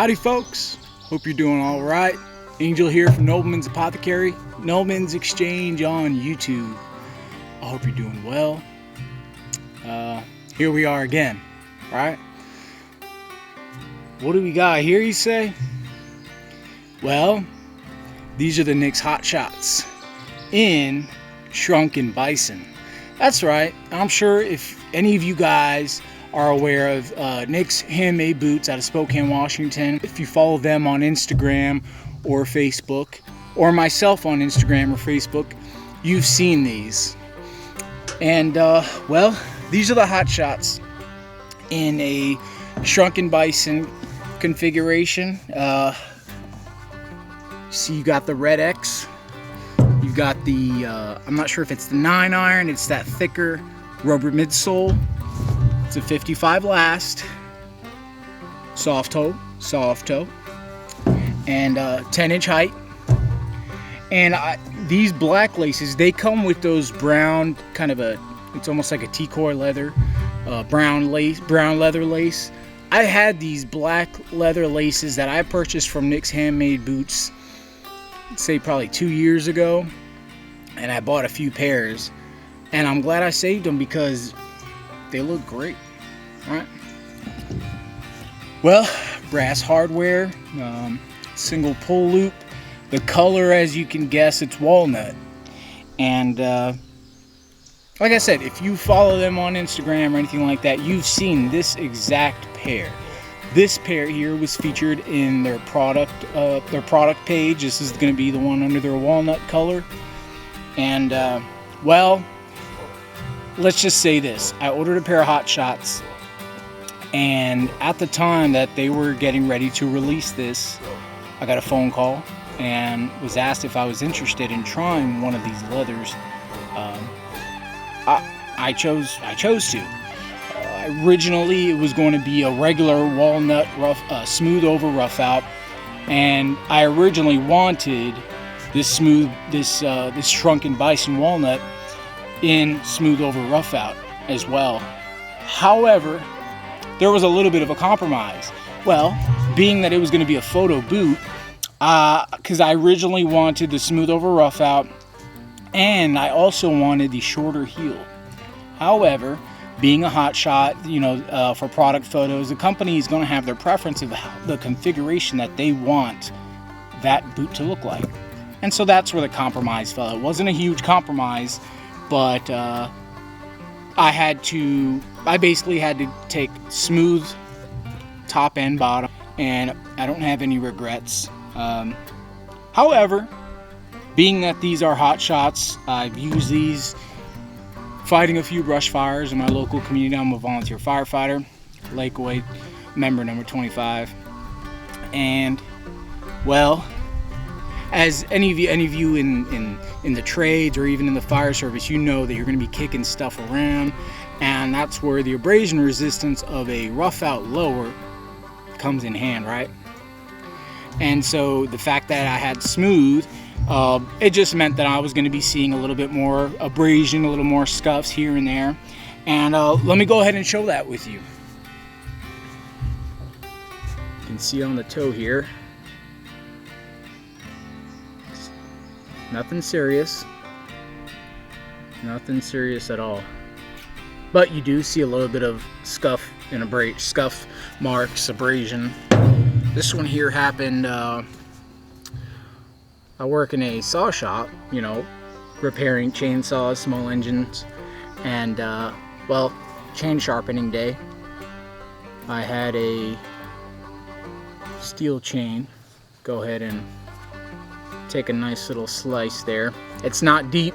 Howdy folks, hope you're doing all right. Angel here from Nobleman's Apothecary, Nobleman's Exchange on YouTube. I hope you're doing well. Here we are again, right? What do we got here, you say? Well, these are the NYX Hotshots in Shrunken Bison. That's right. I'm sure if any of you guys are aware of NYX Handmade boots out of Spokane, Washington, if you follow them on Instagram or Facebook, or myself on Instagram or Facebook, you've seen these. And well, these are the Hotshots in a Shrunken Bison configuration. See, you got the red X, you got the I'm not sure if it's the 9 iron, it's that thicker rubber midsole. It's a 55 last, soft toe, and 10-inch height. And these black laces, they come with those brown kind of it's almost like a T-core leather, brown leather lace. I had these black leather laces that I purchased from NYX Handmade boots, say probably 2 years ago, and I bought a few pairs, and I'm glad I saved them because they look great. All right. Well, brass hardware, single pull loop. The color, as you can guess, it's walnut. And like I said, if you follow them on Instagram or anything like that, you've seen this exact pair. This pair here was featured in their product page. This is going to be the one under their walnut color. And well, let's just say this: I ordered a pair of Hotshots, and at the time that they were getting ready to release this, I got a phone call and was asked if I was interested in trying one of these leathers. I chose to. Originally, it was going to be a regular walnut smooth over rough out, and I originally wanted this Shrunken Bison walnut in smooth over rough out as well. However, there was a little bit of a compromise. Well, being that it was going to be a photo boot, because I originally wanted the smooth over rough out, and I also wanted the shorter heel. However, being a Hotshot, you know, for product photos, the company is going to have their preference of the configuration that they want that boot to look like. And so that's where the compromise fell. It wasn't a huge compromise, but I basically had to take smooth top and bottom, and I don't have any regrets. However, being that these are Hotshots, I've used these fighting a few brush fires in my local community. I'm a volunteer firefighter, Lakeway member number 25. And well, as any of you in the trades or even in the fire service, you know that you're going to be kicking stuff around, and that's where the abrasion resistance of a rough out lower comes in hand, right? And so the fact that I had smooth, it just meant that I was going to be seeing a little bit more abrasion, a little more scuffs here and there. And let me go ahead and show that with you. You can see on the toe here, nothing serious at all. But you do see a little bit of scuff marks, abrasion. This one here happened, I work in a saw shop, you know, repairing chainsaws, small engines, and well, chain sharpening day. I had a steel chain go ahead and take a nice little slice there. It's not deep,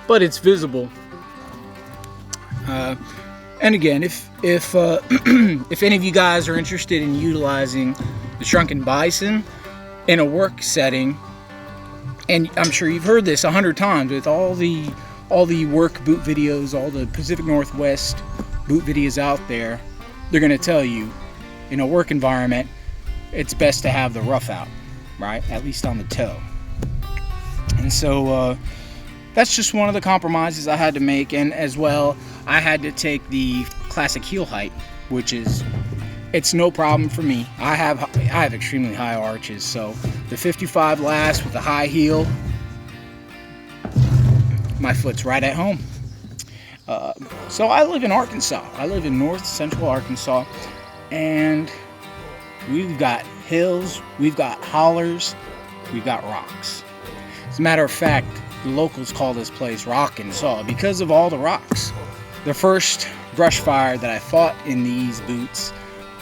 but it's visible. And again, if if any of you guys are interested in utilizing the Shrunken Bison in a work setting, and I'm sure you've heard this 100 times with all the work boot videos, all the Pacific Northwest boot videos out there, they're going to tell you in a work environment it's best to have the rough out, right? At least on the toe. And so that's just one of the compromises I had to make. And as well, I had to take the classic heel height, which is it's no problem for me. I have extremely high arches, so the 55 last with the high heel, my foot's right at home. So I live in Arkansas. I live in north central Arkansas, and we've got hills, we've got hollers, we've got rocks. As a matter of fact, the locals call this place Rockinsaw because of all the rocks. The first brush fire that I fought in these boots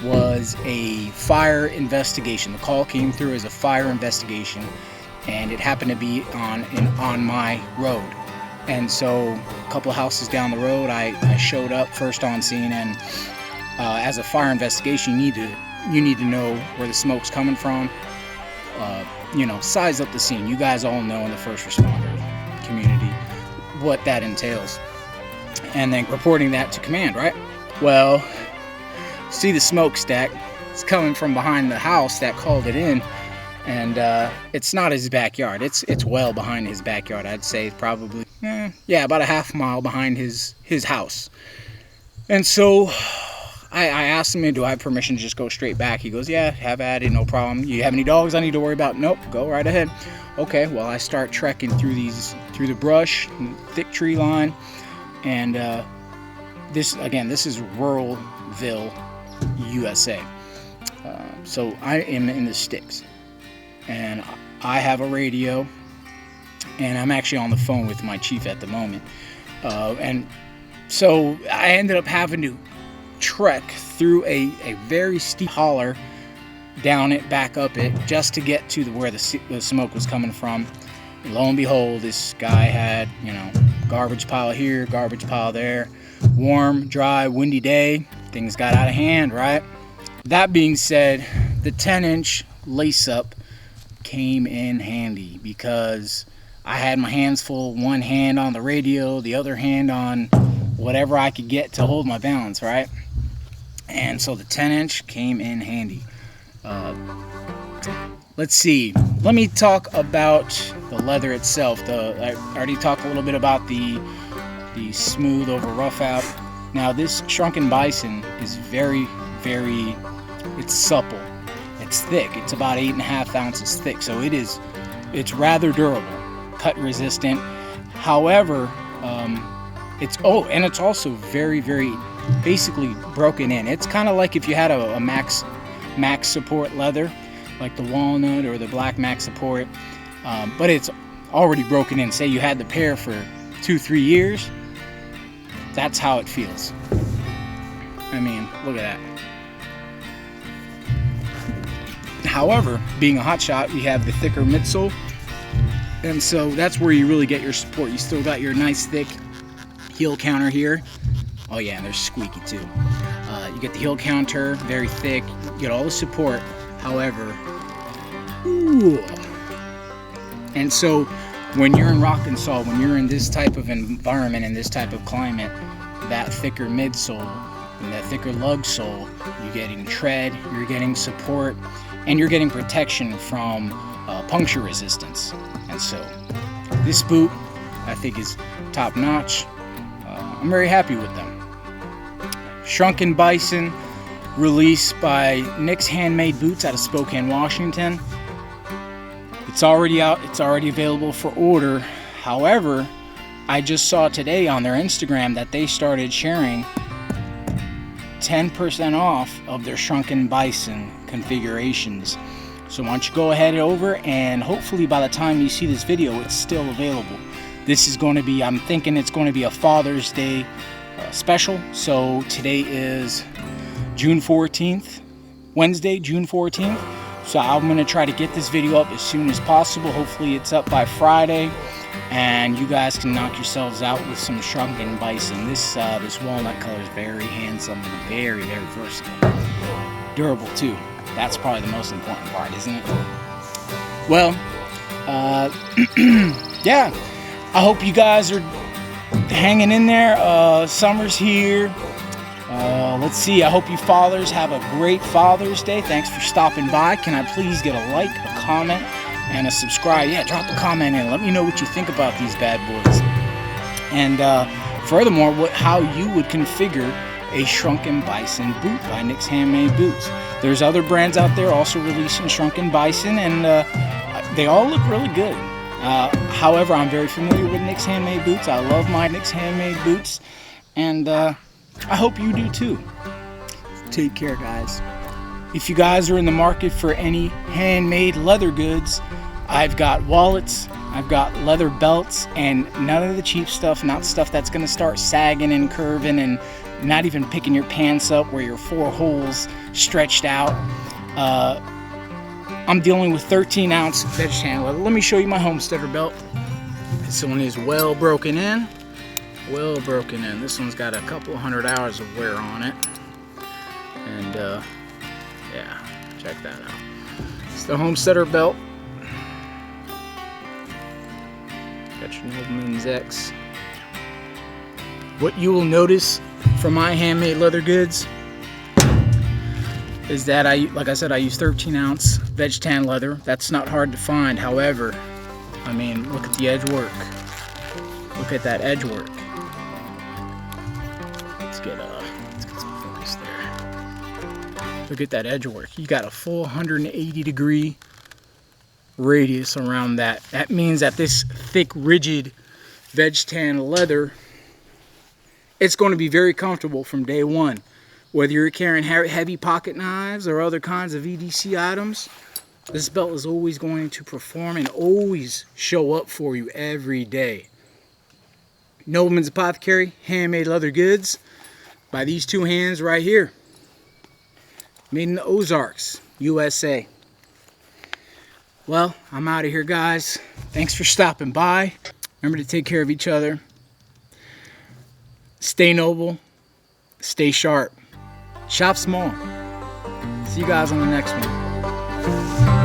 was a fire investigation. The call came through as a fire investigation, and it happened to be on my road. And so a couple of houses down the road, I showed up first on scene, and as a fire investigation, you need to know where the smoke's coming from. You know, size up the scene. You guys all know in the first responder community what that entails. And then reporting that to command, right? Well, see the smokestack. It's coming from behind the house that called it in, and it's not his backyard. It's well behind his backyard. I'd say probably, about a half mile behind his house. And so I asked him, do I have permission to just go straight back? He goes, yeah, have at it, no problem. You have any dogs I need to worry about? Nope, go right ahead. Okay, well, I start trekking through the brush, thick tree line, and this is Ruralville, USA. So I am in the sticks, and I have a radio, and I'm actually on the phone with my chief at the moment. And so I ended up having to trek through a very steep holler, down it, back up it, just to get to where the smoke was coming from. And lo and behold, this guy had, garbage pile here, garbage pile there, warm, dry, windy day. Things got out of hand, right? That being said, the 10-inch lace-up came in handy because I had my hands full, one hand on the radio, the other hand on whatever I could get to hold my balance, right? And so the 10-inch came in handy. Let's see. Let me talk about the leather itself. I already talked a little bit about the smooth over rough out. Now this Shrunken Bison is very, very, it's supple. It's thick. It's about 8.5 ounces thick. So it's rather durable, cut resistant. However, it's also very, very basically broken in. It's kind of like if you had a max support leather, like the walnut or the black max support, but it's already broken in. Say you had the pair for 2-3 years, that's how it feels. I mean, look at that. However, being a Hotshot, we have the thicker midsole, and so that's where you really get your support. You still got your nice thick heel counter here. Oh yeah, and they're squeaky too. You get the heel counter, very thick. You get all the support. However, and so when you're in Rockinsaw, when you're in this type of environment, in this type of climate, that thicker midsole and that thicker lug sole, you're getting tread, you're getting support, and you're getting protection from puncture resistance. And so this boot, I think, is top notch. I'm very happy with them. Shrunken Bison, released by Nick's Handmade Boots out of Spokane, Washington. It's already out. It's already available for order. However, I just saw today on their Instagram that they started sharing 10% off of their Shrunken Bison configurations. So why don't you go ahead over, and hopefully by the time you see this video, it's still available. This is going to be, I'm thinking it's going to be a Father's Day special. So today is June 14th, Wednesday, June 14th. So I'm going to try to get this video up as soon as possible. Hopefully it's up by Friday, and you guys can knock yourselves out with some Shrunken Bison. This walnut color is very handsome and very, very versatile. Durable too. That's probably the most important part, isn't it? Well, yeah. I hope you guys are hanging in there. Summer's here. Let's see. I hope you fathers have a great Father's Day. Thanks for stopping by. Can I please get a like, a comment, and a subscribe? Yeah, drop a comment in. Let me know what you think about these bad boys. And furthermore, how you would configure a Shrunken Bison boot by Nick's Handmade Boots. There's other brands out there also releasing Shrunken Bison, and they all look really good. However, I'm very familiar with Nick's Handmade Boots. I love my Nick's Handmade Boots, and I hope you do too. Take care, guys. If you guys are in the market for any handmade leather goods, I've got wallets, I've got leather belts, and none of the cheap stuff, not stuff that's going to start sagging and curving and not even picking your pants up where your 4 holes stretched out. I'm dealing with 13-ounce veg tan leather. Let me show you my homesteader belt. This one is well broken in. Well broken in. This one's got a couple hundred hours of wear on it. And yeah, check that out. It's the homesteader belt. Got your Nobleman's X. What you will notice from my handmade leather goods is that like I said, I use 13-ounce veg tan leather. That's not hard to find. However, I mean, look at the edge work. Look at that edge work. Let's get some focus there. Look at that edge work. You got a full 180-degree radius around that. That means that this thick, rigid veg tan leather, it's going to be very comfortable from day one. Whether you're carrying heavy pocket knives or other kinds of EDC items, this belt is always going to perform and always show up for you every day. Nobleman's Apothecary handmade leather goods by these two hands right here. Made in the Ozarks, USA. Well, I'm out of here, guys. Thanks for stopping by. Remember to take care of each other. Stay noble. Stay sharp. Shop small. See you guys on the next one.